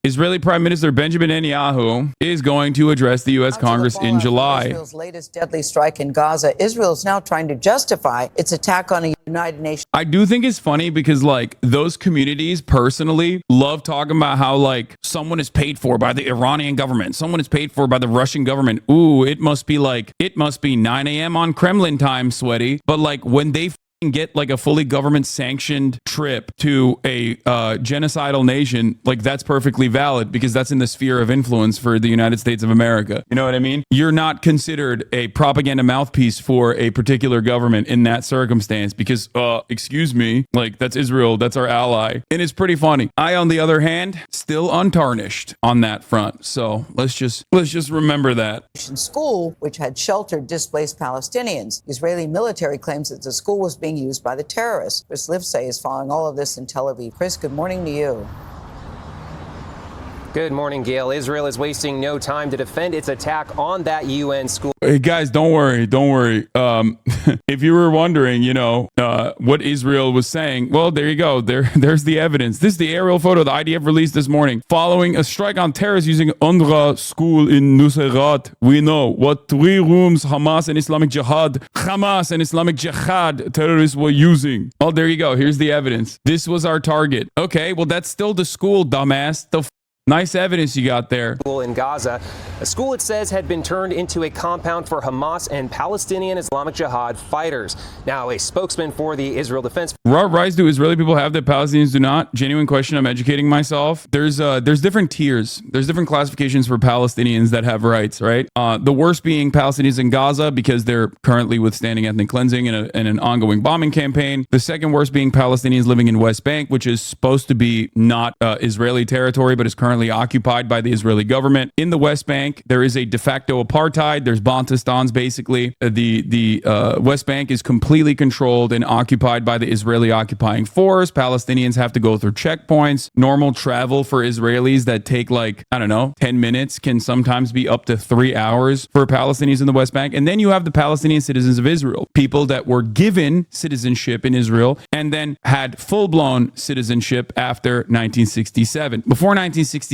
Israeli Prime Minister Benjamin Netanyahu is going to address the U.S. Congress in July. Israel's latest deadly strike in Gaza. Israel is now trying to justify its attack on a United Nations. I do think it's funny because like those communities personally love talking about how like someone is paid for by the Iranian government. Someone is paid for by the Russian government. Ooh, it must be 9 a.m. on Kremlin time, sweaty. But like when they get like a fully government sanctioned trip to a genocidal nation, like that's perfectly valid because that's in the sphere of influence for the United States of America. You know what I mean? You're not considered a propaganda mouthpiece for a particular government in that circumstance because excuse me, like that's Israel, that's our ally. And it's pretty funny. I, on the other hand, still untarnished on that front. So let's just remember that. School, which had sheltered displaced Palestinians. The Israeli military claims that the school was being used by the terrorists. Chris Livesay is following all of this in Tel Aviv. Chris, good morning to you. Good morning, Gail. Israel is wasting no time to defend its attack on that UN school. Hey guys, don't worry. If you were wondering, what Israel was saying, well, there you go. There's the evidence. This is the aerial photo the IDF released this morning. Following a strike on terrorists using UNRWA school in Nuseirat, we know what 3 rooms Hamas and Islamic Jihad terrorists were using. Oh, there you go. Here's the evidence. This was our target. Okay, well, that's still the school, dumbass. Nice evidence you got there. In Gaza, a school it says had been turned into a compound for Hamas and Palestinian Islamic Jihad fighters. Now, a spokesman for the Israel Defense. Rights do Israeli people have that Palestinians do not? Genuine question. I'm educating myself. There's different tiers. There's different classifications for Palestinians that have rights, right? The worst being Palestinians in Gaza because they're currently withstanding ethnic cleansing and an ongoing bombing campaign. The second worst being Palestinians living in West Bank, which is supposed to be not Israeli territory, but is currently occupied by the Israeli government. In the West Bank, there is a de facto apartheid. There's Bantustans, basically. The West Bank is completely controlled and occupied by the Israeli occupying force. Palestinians have to go through checkpoints. Normal travel for Israelis that take 10 minutes can sometimes be up to 3 hours for Palestinians in the West Bank. And then you have the Palestinian citizens of Israel, people that were given citizenship in Israel and then had full-blown citizenship after 1967. Before 1967,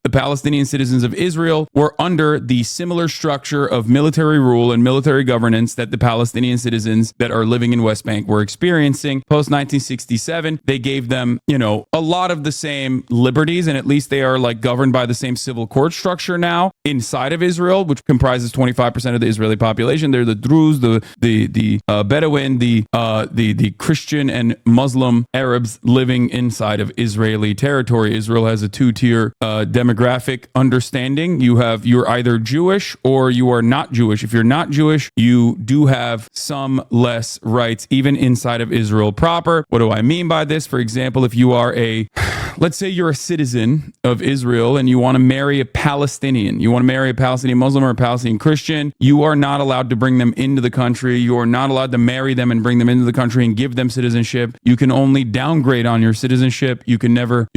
the Palestinian citizens of Israel were under the similar structure of military rule and military governance that the Palestinian citizens that are living in West Bank were experiencing. Post 1967, they gave them, a lot of the same liberties, and at least they are governed by the same civil court structure now inside of Israel, which comprises 25% of the Israeli population. They're the Druze, the Bedouin, the Christian and Muslim Arabs living inside of Israeli territory. Israel has a 2-tier demographic understanding. You're either Jewish or you are not Jewish. If you're not Jewish, you do have some less rights even inside of Israel proper. What do I mean by this? For example, if you are let's say you're a citizen of Israel and you want to marry a Palestinian, you want to marry a Palestinian Muslim or a Palestinian Christian, you are not allowed to bring them into the country. You are not allowed to marry them and bring them into the country and give them citizenship. You can only downgrade on your citizenship. You can never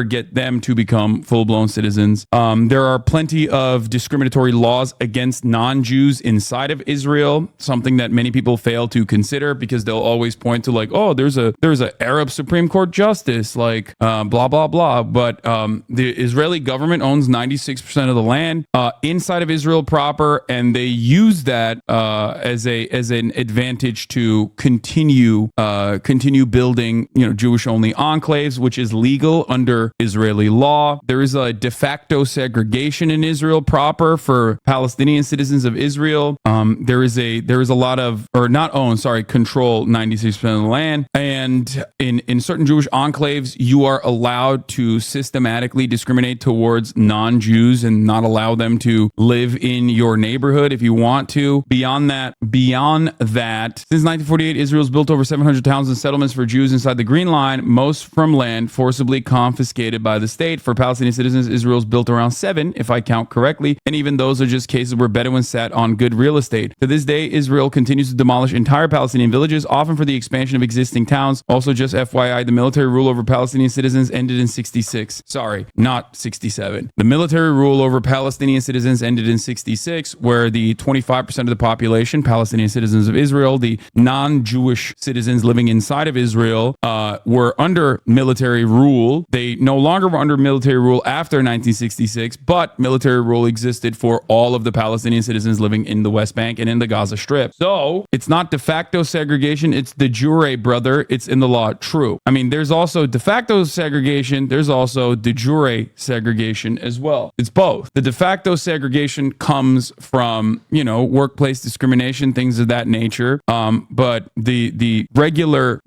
get them to become full-blown citizens. There are plenty of discriminatory laws against non-Jews inside of Israel, something that many people fail to consider because they'll always point to there's a Arab Supreme Court justice, blah, blah, blah. But the Israeli government owns 96% of the land inside of Israel proper, and they use that as an advantage to continue building Jewish-only enclaves, which is legal under Israeli law. There is a de facto segregation in Israel proper for Palestinian citizens of Israel. There is a lot of, control 96% of the land. And in certain Jewish enclaves, you are allowed to systematically discriminate towards non-Jews and not allow them to live in your neighborhood if you want to. Beyond that, since 1948, Israel's built over 700 towns and settlements for Jews inside the Green Line, most from land forcibly confiscated by the state. For Palestinian citizens, Israel's built around 7, if I count correctly, and even those are just cases where Bedouins sat on good real estate. To this day, Israel continues to demolish entire Palestinian villages, often for the expansion of existing towns. Also, just FYI, the military rule over Palestinian citizens ended in 66. Sorry, not 67. The military rule over Palestinian citizens ended in 66, where the 25% of the population, Palestinian citizens of Israel, the non-Jewish citizens living inside of Israel, were under military rule. They no longer were under military rule after 1966, but military rule existed for all of the Palestinian citizens living in the West Bank and in the Gaza Strip. So it's not de facto segregation, it's de jure, brother. It's in the law. True. I mean, there's also de facto segregation, there's also de jure segregation as well. It's both. The de facto segregation comes from, workplace discrimination, things of that nature. But the regular,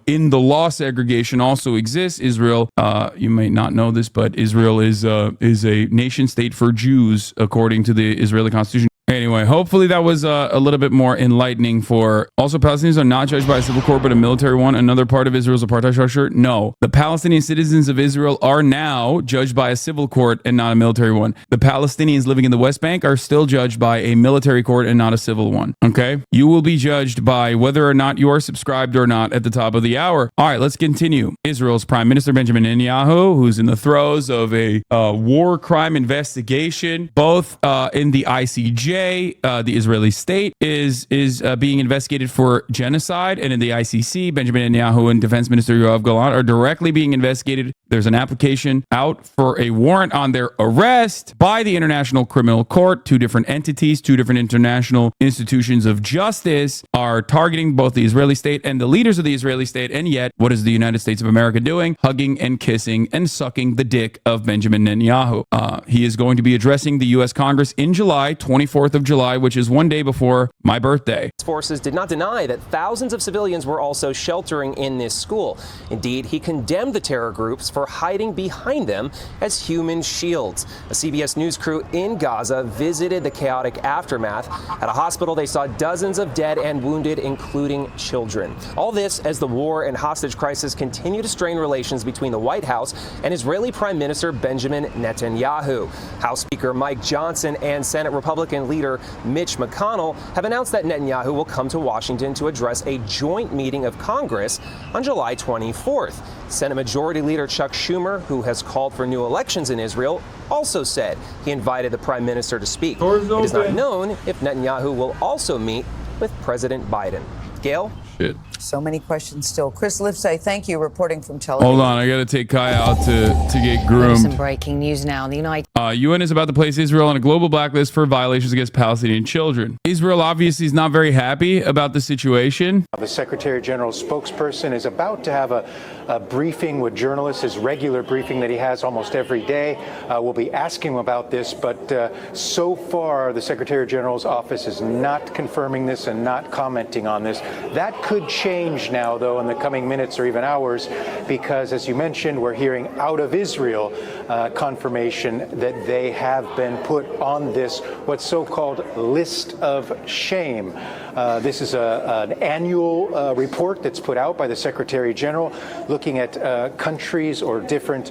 in the law segregation also exists. Israel, you may not know this, but Israel is a nation state for Jews according to the Israeli Constitution. Anyway, hopefully that was a little bit more enlightening for... Also, Palestinians are not judged by a civil court, but a military one. Another part of Israel's apartheid structure? No. The Palestinian citizens of Israel are now judged by a civil court and not a military one. The Palestinians living in the West Bank are still judged by a military court and not a civil one. Okay? You will be judged by whether or not you are subscribed or not at the top of the hour. All right, let's continue. Israel's Prime Minister Benjamin Netanyahu, who's in the throes of a war crime investigation, both in the ICJ. The Israeli state is being investigated for genocide, and in the ICC, Benjamin Netanyahu and Defense Minister Yoav Gallant are directly being investigated. There's an application out for a warrant on their arrest by the International Criminal Court. Two different entities, two different international institutions of justice are targeting both the Israeli state and the leaders of the Israeli state. And yet, what is the United States of America doing? Hugging and kissing and sucking the dick of Benjamin Netanyahu. He is going to be addressing the U.S. Congress in July, 24th of July, which is one day before my birthday. Forces did not deny that thousands of civilians were also sheltering in this school. Indeed, he condemned the terror groups for hiding behind them as human shields. A CBS News crew in Gaza visited the chaotic aftermath. At a hospital, they saw dozens of dead and wounded, including children. All this as the war and hostage crisis continue to strain relations between the White House and Israeli Prime Minister Benjamin Netanyahu. House Speaker Mike Johnson and Senate Republican leader Mitch McConnell have announced that Netanyahu will come to Washington to address a joint meeting of Congress on July 24th. Senate Majority Leader Chuck Schumer, who has called for new elections in Israel, also said he invited the Prime Minister to speak. It is not known if Netanyahu will also meet with President Biden. Gail? Shit. So many questions still. Chris Livesay, thank you, reporting from Tel Aviv. Hold on, I got to take Kai out to get groomed. Some breaking news now. The United UN is about to place Israel on a global blacklist for violations against Palestinian children. Israel obviously is not very happy about the situation. The Secretary General's spokesperson is about to have a briefing with journalists, his regular briefing that he has almost every day. We'll be asking him about this, but so far the Secretary General's office is not confirming this and not commenting on this. That could change now, though, in the coming minutes or even hours, because, as you mentioned, we're hearing out of Israel confirmation that they have been put on this, what's so-called list of shame. This is an annual report that's put out by the Secretary General looking at countries or different...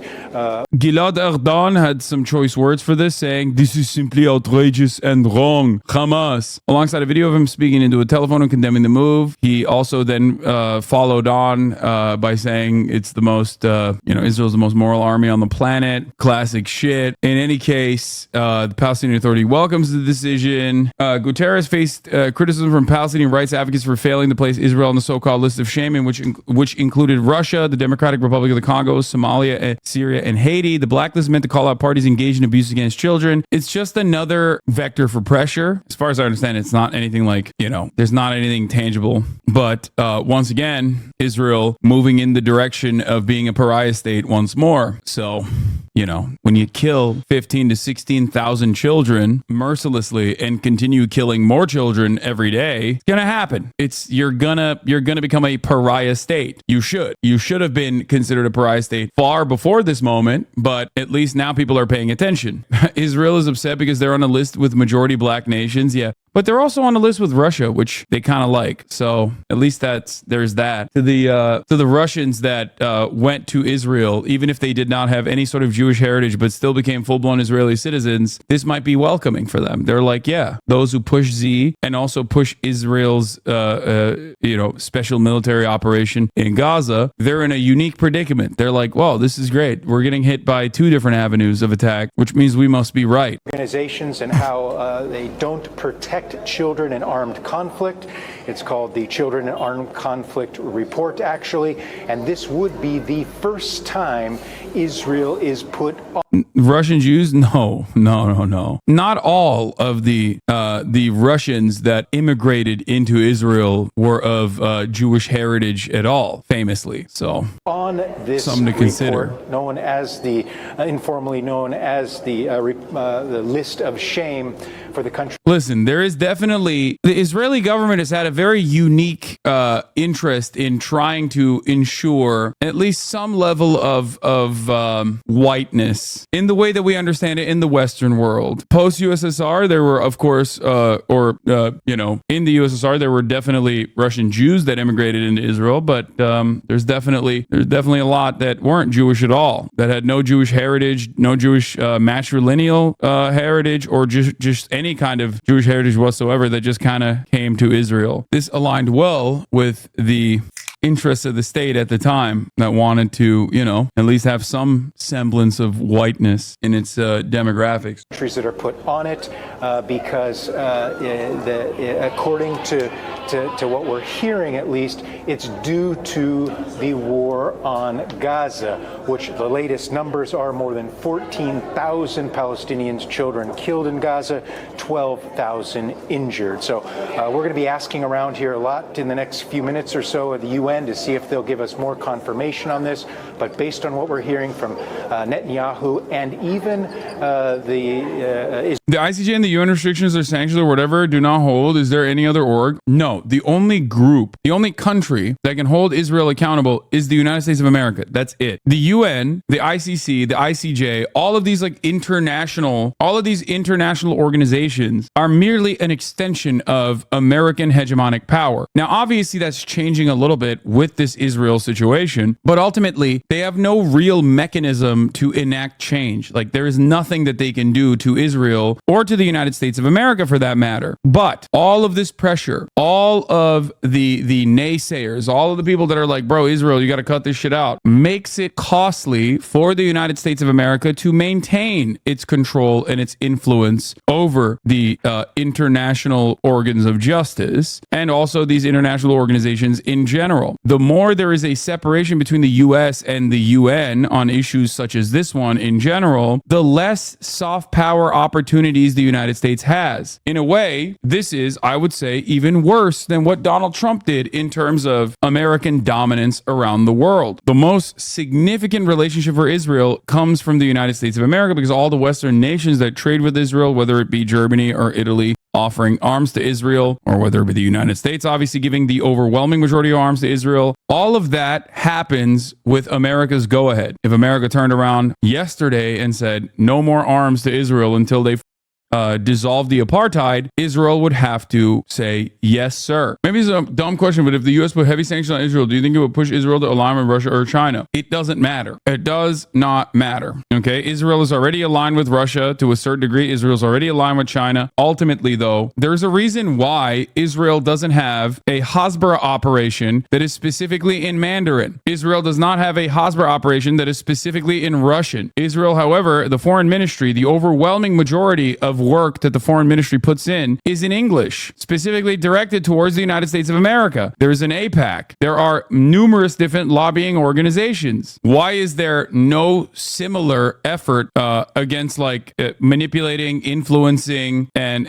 Gilad Erdan had some choice words for this, saying, "This is simply outrageous and wrong. Hamas." Alongside a video of him speaking into a telephone and condemning the move. He also then followed on by saying it's the most, Israel's the most moral army on the planet. Classic shit. In any case, the Palestinian Authority welcomes the decision. Guterres faced criticism from Palestinian rights advocates for failing to place Israel on the so-called list of shame, in which included Russia, the Democratic Republic of the Congo, Somalia, Syria, and Haiti. The blacklist meant to call out parties engaged in abuse against children. It's just another vector for pressure. As far as I understand, it's not anything like, there's not anything tangible. But once again, Israel moving in the direction of being a pariah state once more. So, when you kill 15 to 16,000 children mercilessly and continue killing more children every day, it's gonna happen. You're gonna become a pariah state. You should have been considered a pariah state far before this moment, but at least now people are paying attention. Israel is upset because they're on a list with majority black nations. Yeah. But they're also on a list with Russia, which they kind of like. So at least there's that. To the Russians that went to Israel, even if they did not have any sort of Jewish heritage, but still became full-blown Israeli citizens, this might be welcoming for them. They're like, yeah, those who push Z and also push Israel's special military operation in Gaza, they're in a unique predicament. They're like, well, this is great. We're getting hit by two different avenues of attack, which means we must be right. Organizations and how they don't protect protect children in armed conflict. It's called the Children in Armed Conflict Report, actually, and this would be the first time Israel is put on. Russian Jews? No. Not all of the Russians that immigrated into Israel were of Jewish heritage at all, famously. So On this something to consider. report, known as the informally known as the list of shame for the country. Listen, there is definitely, the Israeli government has had a very unique interest in trying to ensure at least some level of whiteness in the way that we understand it in the Western world. Post USSR, there were, of course, in the USSR, there were definitely Russian Jews that immigrated into Israel, but there's definitely a lot that weren't Jewish at all, that had no Jewish heritage, no Jewish matrilineal heritage, or just any kind of Jewish heritage whatsoever, that just kind of came to Israel. This aligned well with the interests of the state at the time that wanted to, at least have some semblance of whiteness in its demographics. Countries that are put on it because according to what we're hearing, at least, it's due to the war on Gaza, which the latest numbers are more than 14,000 Palestinians, children killed in Gaza, 12,000 injured. So we're going to be asking around here a lot in the next few minutes or so of the UN to see if they'll give us more confirmation on this. But based on what we're hearing from Netanyahu and even the ICJ and the UN restrictions or sanctions or whatever do not hold. Is there any other org? No. The only group, the only country that can hold Israel accountable is the United States of America. That's it. The UN, the ICC, the ICJ, all of these international organizations are merely an extension of American hegemonic power. Now, obviously, that's changing a little bit with this Israel situation, but ultimately, they have no real mechanism to enact change. There is nothing that they can do to Israel or to the United States of America for that matter. But all of this pressure, all of the naysayers, all of the people that are like, bro, Israel, you got to cut this shit out, makes it costly for the United States of America to maintain its control and its influence over the international organs of justice and also these international organizations in general. The more there is a separation between the US and the UN on issues such as this one in general, the less soft power opportunities the United States has. In a way, this is, I would say, even worse than what Donald Trump did in terms of American dominance around the world. The most significant relationship for Israel comes from the United States of America because all the Western nations that trade with Israel, whether it be Germany or Italy, offering arms to Israel, or whether it be the United States, obviously giving the overwhelming majority of arms to Israel, all of that happens with America's go-ahead. If America turned around yesterday and said no more arms to Israel until they dissolve the apartheid, Israel would have to say, yes, sir. Maybe it's a dumb question, but if the U.S. put heavy sanctions on Israel, do you think it would push Israel to align with Russia or China? It doesn't matter. It does not matter. Okay? Israel is already aligned with Russia to a certain degree. Israel's already aligned with China. Ultimately, though, there's a reason why Israel doesn't have a Hasbara operation that is specifically in Mandarin. Israel does not have a Hasbara operation that is specifically in Russian. Israel, however, the foreign ministry, the overwhelming majority of work that the foreign ministry puts in is in English, specifically directed towards the United States of America. There is an APAC. There are numerous different lobbying organizations. Why is there no similar effort against manipulating, influencing, and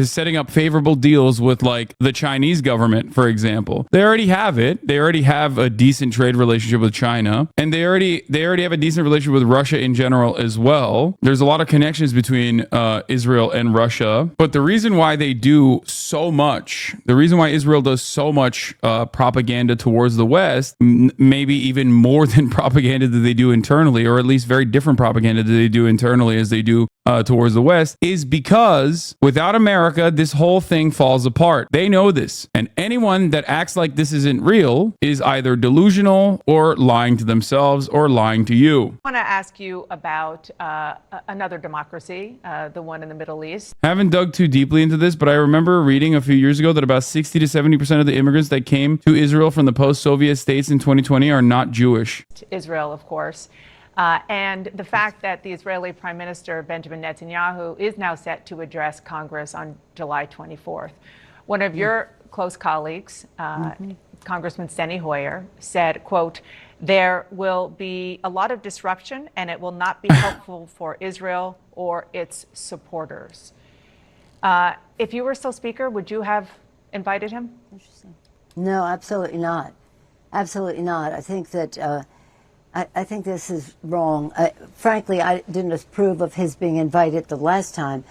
setting up favorable deals with the Chinese government, for example? They already have it. They already have a decent trade relationship with China, and they already have a decent relationship with Russia in general as well. There's a lot of connections between Israel and Russia. But the reason why they do so much, the reason why Israel does so much propaganda towards the West, maybe even more than propaganda that they do internally, or at least very different propaganda that they do internally as they do towards the West, is because without America, this whole thing falls apart. They know this. And anyone that acts like this isn't real is either delusional or lying to themselves or lying to you. I want to ask you about another democracy, the one in the Middle East. I haven't dug too deeply into this, but I remember reading a few years ago that about 60 to 70% of the immigrants that came to Israel from the post-Soviet states in 2020 are not Jewish. Israel, of course. And the fact that the Israeli Prime Minister Benjamin Netanyahu is now set to address Congress on July 24th. One of your close colleagues, Congressman Steny Hoyer, said, quote, "There will be a lot of disruption and it will not be helpful for Israel or its supporters." If you were still Speaker, would you have invited him? Interesting. No, absolutely not. Absolutely not. I think that I think this is wrong. Frankly, I didn't approve of his being invited the last time,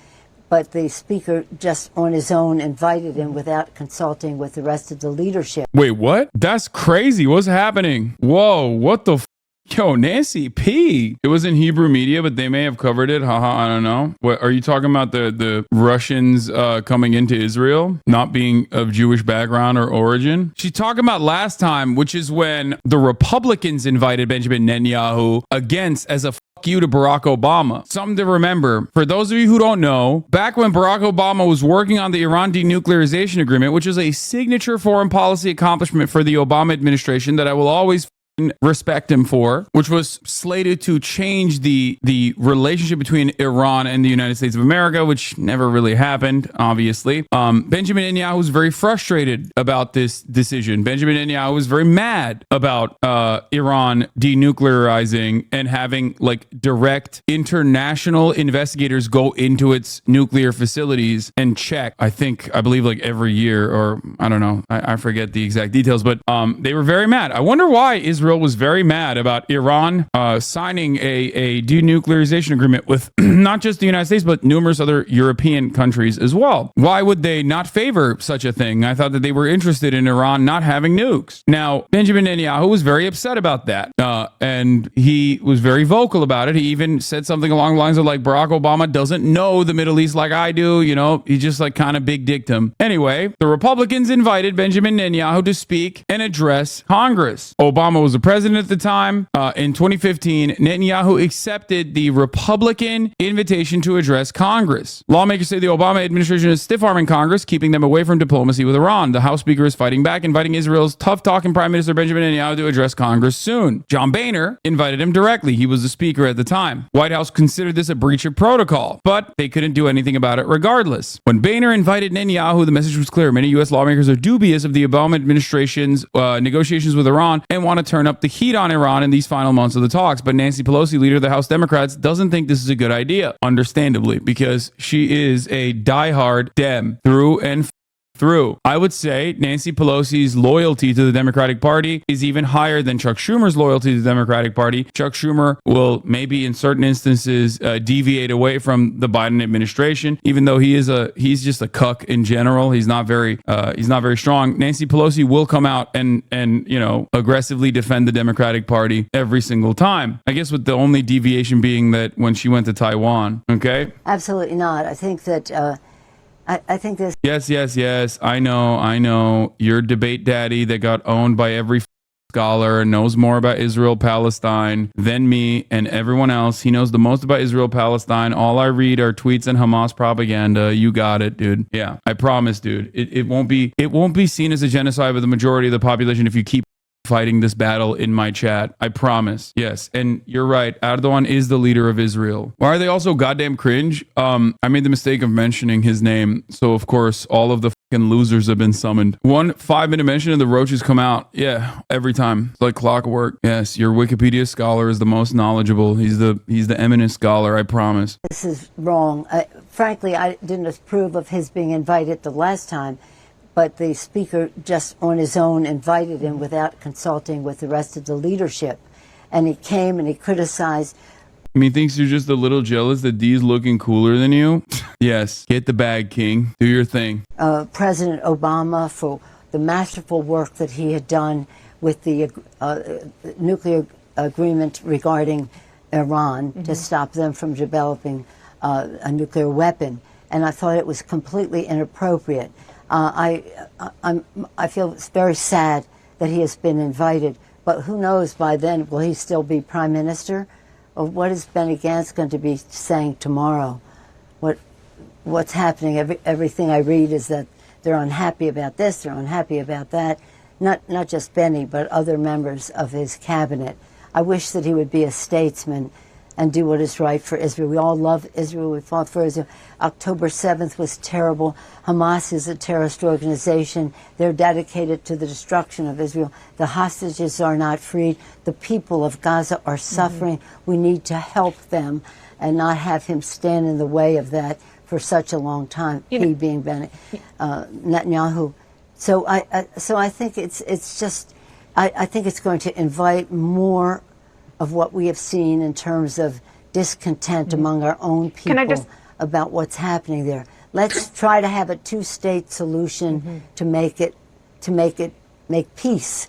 but the Speaker just on his own invited him without consulting with the rest of the leadership. Wait, what? That's crazy. What's happening? Whoa, what the Yo, Nancy P. It was in Hebrew media, but they may have covered it. Haha, I don't know. What are you talking about? The Russians coming into Israel, not being of Jewish background or origin? She's talking about last time, which is when the Republicans invited Benjamin Netanyahu against as a fuck you to Barack Obama. Something to remember. For those of you who don't know, back when Barack Obama was working on the Iran denuclearization agreement, which is a signature foreign policy accomplishment for the Obama administration that I will always respect him for, which was slated to change the relationship between Iran and the United States of America, which never really happened, obviously. Benjamin Netanyahu was very frustrated about this decision. Benjamin Netanyahu was very mad about Iran denuclearizing and having like direct international investigators go into its nuclear facilities and check. I believe like every year, or I don't know, I forget the exact details, but they were very mad. I wonder why Israel was very mad about Iran signing a denuclearization agreement with not just the United States, but numerous other European countries as well. Why would they not favor such a thing? I thought that they were interested in Iran not having nukes. Now, Benjamin Netanyahu was very upset about that, and he was very vocal about it. He even said something along the lines of like, Barack Obama doesn't know the Middle East like I do. You know, he just like kind of big dicked him. Anyway, the Republicans invited Benjamin Netanyahu to speak and address Congress. Obama was the president at the time. In 2015, Netanyahu accepted the Republican invitation to address Congress. Lawmakers say the Obama administration is stiff-arming Congress, keeping them away from diplomacy with Iran. The House Speaker is fighting back, inviting Israel's tough-talking Prime Minister Benjamin Netanyahu to address Congress soon. John Boehner invited him directly. He was the Speaker at the time. White House considered this a breach of protocol, but they couldn't do anything about it regardless. When Boehner invited Netanyahu, the message was clear. Many U.S. lawmakers are dubious of the Obama administration's negotiations with Iran and want to turn up the heat on Iran in these final months of the talks. But Nancy Pelosi, leader of the House Democrats, doesn't think this is a good idea, understandably, because she is a diehard Dem through and through. I would say Nancy Pelosi's loyalty to the Democratic Party is even higher than Chuck Schumer's loyalty to the Democratic Party. Chuck Schumer will maybe in certain instances deviate away from the Biden administration, even though he's just a cuck in general. He's not very strong. Nancy Pelosi will come out and you know, aggressively defend the Democratic Party every single time. I guess with the only deviation being that when she went to Taiwan. Okay? Absolutely not. I think that I think this. Yes. I know. Your debate daddy that got owned by every scholar knows more about Israel, Palestine than me and everyone else. He knows the most about Israel, Palestine. All I read are tweets and Hamas propaganda. You got it, dude. Yeah, I promise, dude. It won't be seen as a genocide by the majority of the population if you keep fighting this battle in my chat. I promise. Yes. And you're right. Erdogan is the leader of Israel. Why are they also goddamn cringe? I made the mistake of mentioning his name. So of course, all of the fucking losers have been summoned. 1 5-minute mention and the roaches come out. Yeah. Every time. It's like clockwork. Yes. Your Wikipedia scholar is the most knowledgeable. He's the eminent scholar. I promise. This is wrong. Frankly, I didn't approve of his being invited the last time, but the Speaker just on his own invited him without consulting with the rest of the leadership. And he came and he criticized. Me thinks you're just a little jealous that D's looking cooler than you? Yes. Get the bag, King. Do your thing. President Obama for the masterful work that he had done with the nuclear agreement regarding Iran to stop them from developing a nuclear weapon. And I thought it was completely inappropriate. I feel it's very sad that he has been invited, but who knows by then, will he still be Prime Minister? Or what is Benny Gantz going to be saying tomorrow? What's happening? Everything I read is that they're unhappy about this, they're unhappy about that. Not just Benny, but other members of his cabinet. I wish that he would be a statesman and do what is right for Israel. We all love Israel. We fought for Israel. October 7th was terrible. Hamas is a terrorist organization. They're dedicated to the destruction of Israel. The hostages are not freed. The people of Gaza are suffering. We need to help them and not have him stand in the way of that for such a long time, he being Netanyahu. So I think it's just, I think it's going to invite more of what we have seen in terms of discontent among our own people about what's happening there. Let's try to have a two-state solution to make peace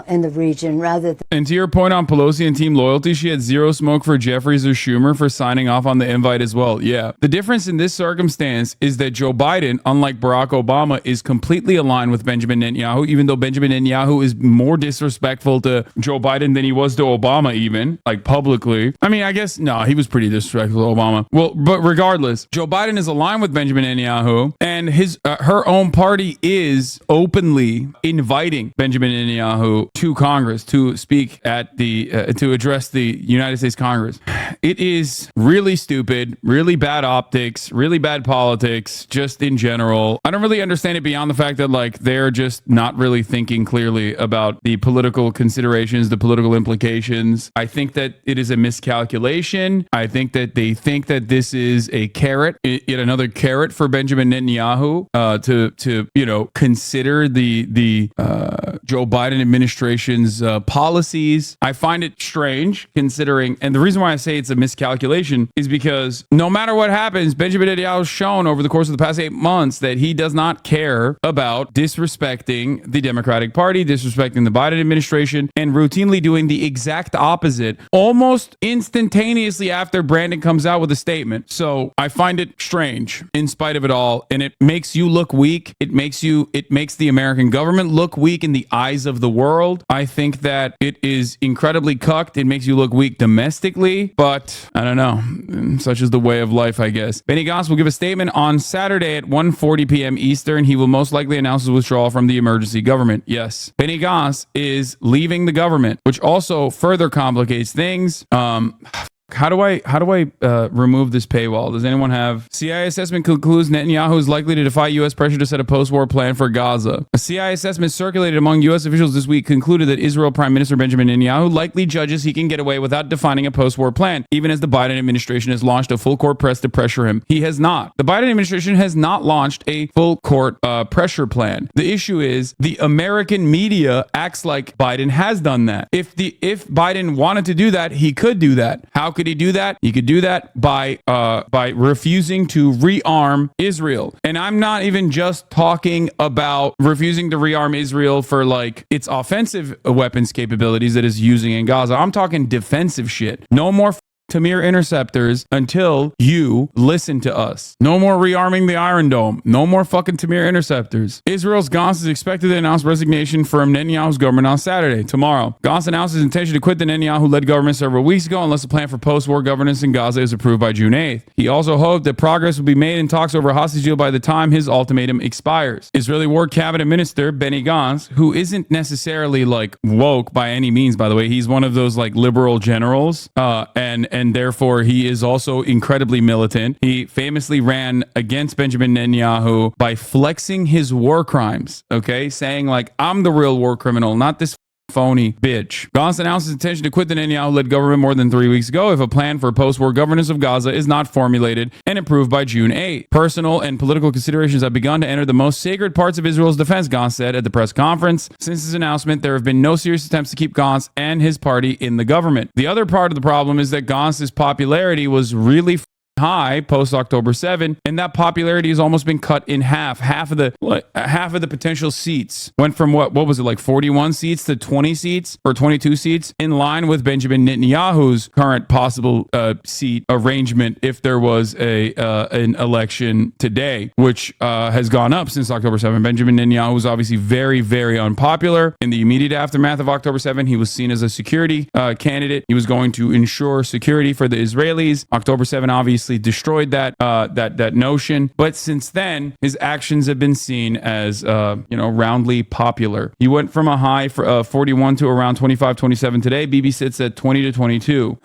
in the region rather than... And to your point on Pelosi and team loyalty, she had zero smoke for Jeffries or Schumer for signing off on the invite as well. Yeah. The difference in this circumstance is that Joe Biden, unlike Barack Obama, is completely aligned with Benjamin Netanyahu, even though Benjamin Netanyahu is more disrespectful to Joe Biden than he was to Obama, even, like publicly. I mean, I guess, no, he was pretty disrespectful to Obama. Well, but regardless, Joe Biden is aligned with Benjamin Netanyahu, and her own party is openly inviting Benjamin Netanyahu to Congress to speak at the to address the United States Congress. It is really stupid, really bad optics, really bad politics, just in general. I don't really understand it beyond the fact that like they're just not really thinking clearly about the political considerations, the political implications. I think that it is a miscalculation. I think that they think that this is a carrot, yet another carrot for Benjamin Netanyahu to consider the Joe Biden administration's policies. I find it strange considering, and the reason why I say it's a miscalculation is because no matter what happens, Benjamin Netanyahu has shown over the course of the past 8 months that he does not care about disrespecting the Democratic Party, disrespecting the Biden administration, and routinely doing the exact opposite almost instantaneously after Brandon comes out with a statement. So I find it strange in spite of it all, and it makes you look weak. It makes the American government look weak in the eyes of the world. I think that it is incredibly cucked. It makes you look weak domestically, but I don't know. Such is the way of life, I guess. Benny Gantz will give a statement on Saturday at 1:40 p.m. Eastern. He will most likely announce his withdrawal from the emergency government. Yes, Benny Gantz is leaving the government, which also further complicates things. How do I remove this paywall? Does anyone have? CIA assessment concludes Netanyahu is likely to defy U.S. pressure to set a post-war plan for Gaza. A CIA assessment circulated among U.S. officials this week concluded that Israel Prime Minister Benjamin Netanyahu likely judges he can get away without defining a post-war plan, even as the Biden administration has launched a full-court press to pressure him. He has not. The Biden administration has not launched a full-court pressure plan. The issue is the American media acts like Biden has done that. If Biden wanted to do that, he could do that. How could he do that? He could do that by refusing to rearm Israel. And I'm not even just talking about refusing to rearm Israel for like its offensive weapons capabilities that is using in Gaza. I'm talking defensive shit. No more Tamir interceptors until you listen to us. No more rearming the Iron Dome. No more fucking Tamir interceptors. Israel's Gantz is expected to announce resignation from Netanyahu's government on Saturday, tomorrow. Gantz announced his intention to quit the Netanyahu-led government several weeks ago unless a plan for post-war governance in Gaza is approved by June 8th. He also hoped that progress would be made in talks over a hostage deal by the time his ultimatum expires. Israeli War Cabinet Minister Benny Gantz, who isn't necessarily like woke by any means, by the way, he's one of those like liberal generals, and therefore he is also incredibly militant. He famously ran against Benjamin Netanyahu by flexing his war crimes, okay? Saying like, I'm the real war criminal, not this phony bitch. Gantz announced his intention to quit the Netanyahu-led government more than 3 weeks ago if a plan for post-war governance of Gaza is not formulated and approved by June 8th. Personal and political considerations have begun to enter the most sacred parts of Israel's defense, Gantz said at the press conference. Since his announcement, there have been no serious attempts to keep Gantz and his party in the government. The other part of the problem is that Gantz's popularity was really high post October 7, and that popularity has almost been cut in half. Half of the potential seats went from what was it, like 41 seats to 20 seats or 22 seats, in line with Benjamin Netanyahu's current possible seat arrangement if there was an election today, which has gone up since October 7. Benjamin Netanyahu was obviously very, very unpopular in the immediate aftermath of October 7. He was seen as a security candidate. He was going to ensure security for the Israelis. October 7 obviously obviously destroyed that notion. But since then, his actions have been seen as, roundly popular. He went from a high for 41 to around 25, 27 today. Bibi sits at 20 to 22.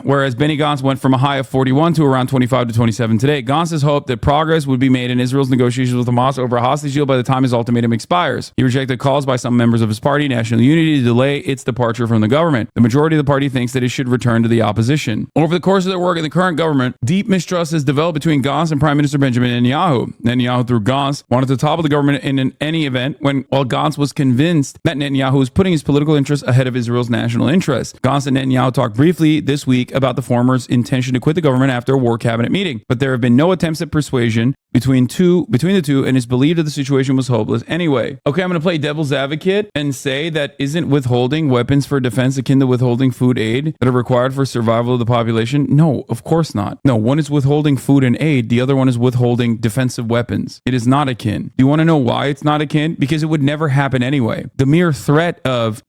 Whereas Benny Gantz went from a high of 41 to around 25 to 27 today. Gantz has hoped that progress would be made in Israel's negotiations with Hamas over a hostage deal by the time his ultimatum expires. He rejected calls by some members of his party, National Unity, to delay its departure from the government. The majority of the party thinks that it should return to the opposition. Over the course of their work in the current government, deep mistrust has developed between Gantz and Prime Minister Benjamin Netanyahu. Netanyahu, through Gantz, wanted to topple the government in any event while Gantz was convinced that Netanyahu was putting his political interests ahead of Israel's national interests. Gantz and Netanyahu talked briefly this week about the former's intention to quit the government after a war cabinet meeting, but there have been no attempts at persuasion between the two, and it's believed that the situation was hopeless anyway. Okay, I'm going to play devil's advocate and say that isn't withholding weapons for defense akin to withholding food aid that are required for survival of the population? No, of course not. No, one is withholding food and aid. The other one is withholding defensive weapons. It is not akin. Do you want to know why it's not akin? Because it would never happen anyway. The mere threat of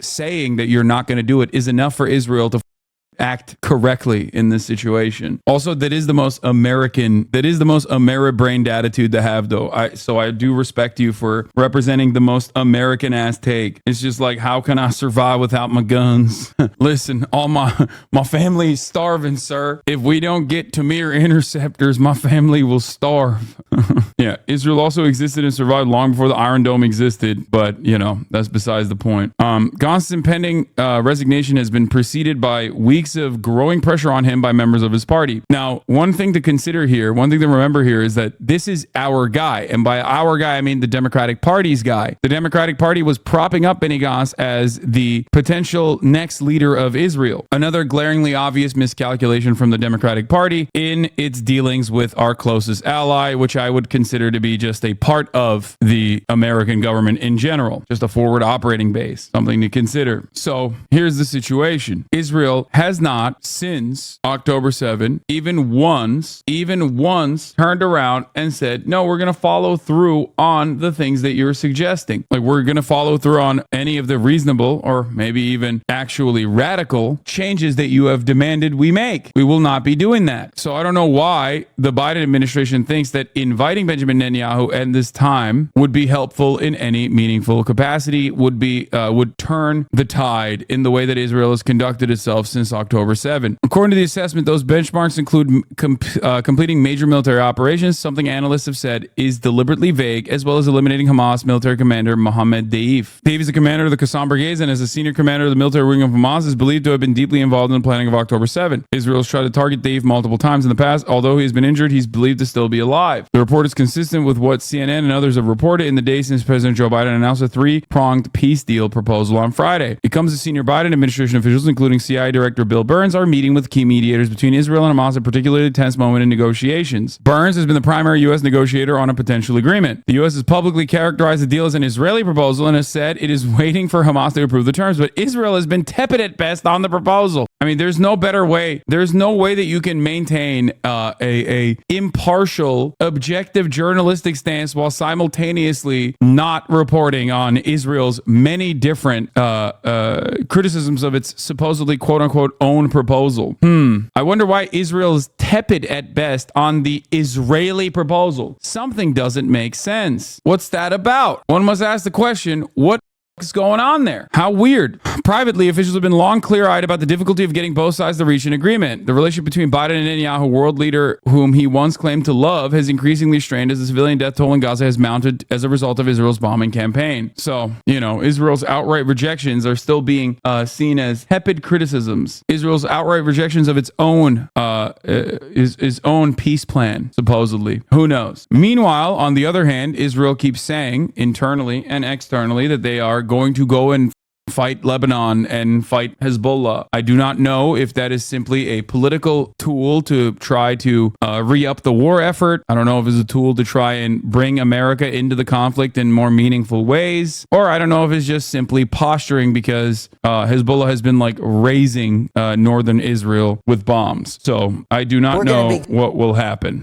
saying that you're not going to do it is enough for Israel to act correctly in this situation. Also, that is the most Ameri-brained attitude to have, though. So I do respect you for representing the most American-ass take. It's just like, how can I survive without my guns? Listen, all my family is starving, sir. If we don't get Tamir interceptors, my family will starve. Yeah, Israel also existed and survived long before the Iron Dome existed, but, that's besides the point. Gantz's impending resignation has been preceded by weeks of growing pressure on him by members of his party. Now, one thing to remember here is that this is our guy. And by our guy, I mean the Democratic Party's guy. The Democratic Party was propping up Benny Gantz as the potential next leader of Israel. Another glaringly obvious miscalculation from the Democratic Party in its dealings with our closest ally, which I would consider to be just a part of the American government in general, just a forward operating base, something to consider. So here's the situation. Israel has not since October 7 even once turned around and said, no, we're going to follow through on the things that you're suggesting. Like, we're going to follow through on any of the reasonable or maybe even actually radical changes that you have demanded we make. We will not be doing that. So I don't know why the Biden administration thinks that inviting Benjamin Netanyahu at this time would be helpful in any meaningful capacity, would turn the tide in the way that Israel has conducted itself since October 7. According to the assessment, those benchmarks include completing major military operations, something analysts have said is deliberately vague, as well as eliminating Hamas military commander Mohammed Deif. Deif is the commander of the Qassam Brigades and as a senior commander of the military wing of Hamas is believed to have been deeply involved in the planning of October 7. Israel has tried to target Deif multiple times in the past. Although he has been injured, he's believed to still be alive. The report is consistent with what CNN and others have reported in the days since President Joe Biden announced a three-pronged peace deal proposal on Friday. It comes as senior Biden administration officials, including CIA Director Bill Burns, are meeting with key mediators between Israel and Hamas at a particularly tense moment in negotiations. Burns has been the primary U.S. negotiator on a potential agreement. The U.S. has publicly characterized the deal as an Israeli proposal and has said it is waiting for Hamas to approve the terms, but Israel has been tepid at best on the proposal. I mean, there's no better way. There's no way that you can maintain a impartial, objective journalistic stance while simultaneously not reporting on Israel's many different criticisms of its supposedly quote-unquote own proposal. I wonder why Israel is tepid at best on the Israeli proposal. Something doesn't make sense. What's that about? One must ask the question, what is going on there? How weird. Privately, officials have been long clear-eyed about the difficulty of getting both sides to reach an agreement. The relationship between Biden and Netanyahu, world leader whom he once claimed to love, has increasingly strained as the civilian death toll in Gaza has mounted as a result of Israel's bombing campaign. So, Israel's outright rejections are still being seen as tepid criticisms. Israel's outright rejections of its own his own peace plan, supposedly. Who knows? Meanwhile, on the other hand, Israel keeps saying internally and externally that they are going to go and fight Lebanon and fight Hezbollah. I do not know if that is simply a political tool to try to re-up the war effort. I don't know if it's a tool to try and bring America into the conflict in more meaningful ways. Or I don't know if it's just simply posturing because Hezbollah has been razing northern Israel with bombs. So I do not know what will happen.